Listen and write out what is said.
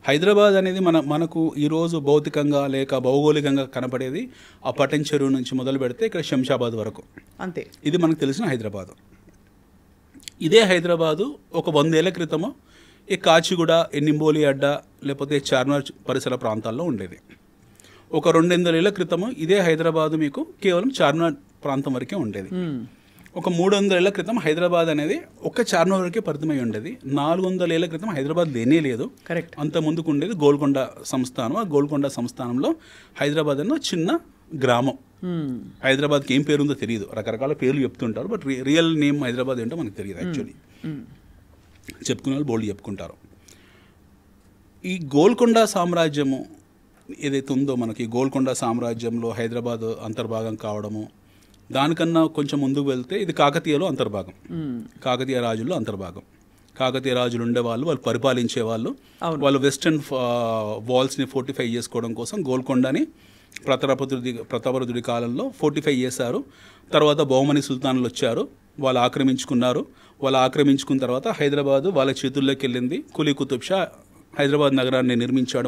హైదరాబాద్ అనేది మనకు ఈరోజు భౌతికంగా లేక భౌగోళికంగా కనపడేది ఆ పటన్ చెరువు నుంచి మొదలు పెడితే ఇక్కడ శంషాబాద్ వరకు అంతే. ఇది మనకు తెలిసిన హైదరాబాదు. ఇదే హైదరాబాదు ఒక 100 ఏళ్ల క్రితము ఈ కాచిగూడ, నింబోలి అడ్డ లేకపోతే చార్మినార్ పరిసర ప్రాంతాల్లో ఉండేది. ఒక 200 ఏళ్ల క్రితము ఇదే హైదరాబాదు మీకు కేవలం చార్మినార్ ప్రాంతం వరకే ఉండేది. ఒక 300 ఏళ్ల క్రితం హైదరాబాద్ అనేది ఒక్క చార్మినార్ వరకే పరిమితమై ఉండేది. 400 ఏళ్ల క్రితం హైదరాబాద్ లేనే లేదు. కరెక్ట్. అంత ముందుకు ఉండేది గోల్కొండ సంస్థానం. ఆ గోల్కొండ సంస్థానంలో హైదరాబాద్ అన్న చిన్న గ్రామం. హైదరాబాద్కి ఏం పేరు ఉందో తెలియదు, రకరకాల పేర్లు చెప్తుంటారు, బట్ రియల్ నేమ్ హైదరాబాద్ ఏంటో మనకు తెలియదు. యాక్చువల్లీ చెప్పుకునే వాళ్ళు బోల్డ్ చెప్పుకుంటారు. ఈ గోల్కొండ సామ్రాజ్యము ఏదైతే ఉందో మనకి, గోల్కొండ సామ్రాజ్యంలో హైదరాబాద్ అంతర్భాగం కావడము, దానికన్నా కొంచెం ముందుకు వెళ్తే ఇది కాకతీయలో అంతర్భాగం. కాకతీయ రాజుల్లో అంతర్భాగం. కాకతీయ రాజులు ఉండేవాళ్ళు, వాళ్ళు పరిపాలించే వాళ్ళు. వాళ్ళు వెస్టర్న్ వాల్స్ని ఫోర్టిఫై చేసుకోవడం కోసం గోల్కొండని ప్రతాపరుద్రుడి కాలంలో ఫోర్టిఫై చేశారు. తర్వాత బహుమని సుల్తాన్లు వచ్చారు, వాళ్ళు ఆక్రమించుకున్నారు. వాళ్ళు ఆక్రమించుకున్న తర్వాత హైదరాబాదు వాళ్ళ చేతుల్లోకి వెళ్ళింది. కులీ కుతుబ్ షా హైదరాబాద్ నగరాన్ని నిర్మించాడు.